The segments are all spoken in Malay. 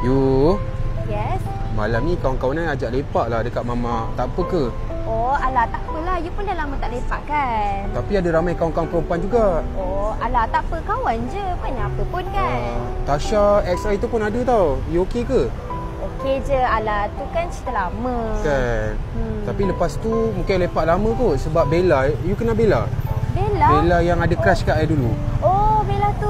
You, Yes. malam ni kawan-kawan ajak lepak lah dekat Mamak. Tak apa ke? Oh, alah tak apalah. You pun dah lama tak lepak kan? Tapi ada ramai kawan-kawan perempuan juga. Oh, alah tak apa. Kawan je. Bukannya apa pun kan? Tasha, ex I tu pun ada tau. You okey ke? Okey je. Alah, tu kan cerita lama. Kan. Tapi lepas tu mungkin lepak lama kot. Sebab Bella, you kenal Bella? Bella? Bella yang ada crush kat I dulu. Oh, Bella tu.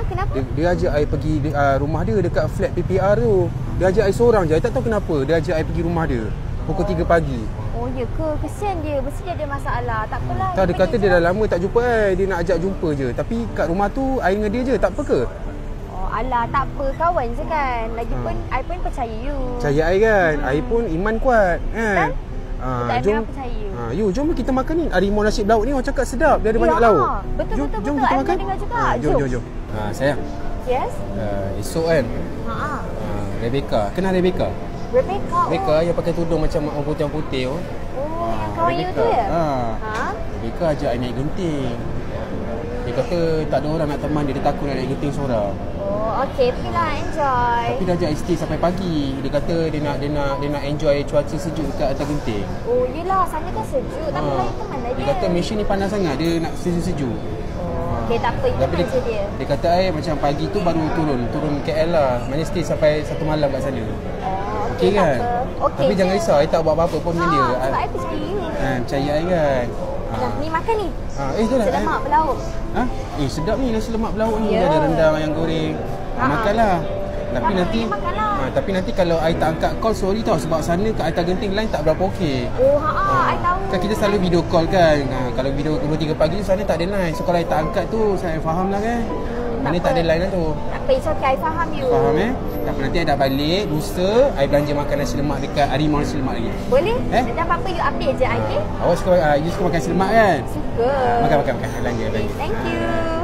Kenapa? Dia ajak I pergi rumah dia dekat flat PPR tu. Dia ajak I seorang je. I tak tahu kenapa. Dia ajak I pergi rumah dia pukul 3 pagi. Oh, ya ke? Kesian dia. Mesti dia ada masalah. Tak apalah. Tak, dia kata dia dah lama tak jumpa I. Dia nak ajak jumpa je. Tapi kat rumah tu I dengan dia je. Tak apa ke? Oh, alah tak apa. Kawan je kan. Lagipun I pun percaya you. Percaya I kan. I pun iman kuat kan. Jom percaya you. You, jom kita makan ni. Harimau nasi lauk ni orang cakap sedap. Dia ada banyak lauk. Betul. Jom kita makan. I dengar juga. Jom. Sayang. Yes? Esok kan. Rebecca. Kenal Rebecca? Rebecca yang pakai tudung macam orang putih-putih tu. Oh, yang kawan you tu ya? Rebecca ajak I naik genting. Dia kata tak ada orang nak teman dia. Dia takut nak naik genting seorang. Oh, okey. Pergilah enjoy. Tapi dia ajak I stay sampai pagi. Dia kata dia nak enjoy cuaca sejuk dekat atas genting. Oh, yelah. Sana kan sejuk. Tapi lain teman lah dia. Dia kata mesin ni panas sangat. Dia nak sejuk-sejuk. Okey, tak apa. Itu je dia. Dia kata I macam pagi tu baru turun KL lah. Maknanya stay sampai 1 malam kat sana. Okey kan? Okey. Tapi jangan risau, I tak buat apa-apa pun dengan dia. Sebab I percaya you. Percaya I kan. Nah, ni makan ni. Itulah. Nasi lemak berlauk. Sedap ni nasi lemak berlauk ni. Ada rendang yang goreng. Makanlah. Tapi nanti kalau I tak angkat call, sorry tau. Sebab sana kat atas genting line tak berapa okey. I tahu. Kan kita selalu video call kan. Kalau video 2-3 pagi sana tak ada line. So kalau I tak angkat tu, saya faham lah kan. Mana tak ada line lah tu. Tak apa, it's okay. I faham you. Faham Tapi nanti I dah balik, lusa I belanja makan nasi lemak dekat Harimau nasi lemak lagi. Boleh? Nanti apa-apa you update je, okay? Awak suka, you suka makan nasi lemak kan? Suka. Makan. Belanja. Thank you.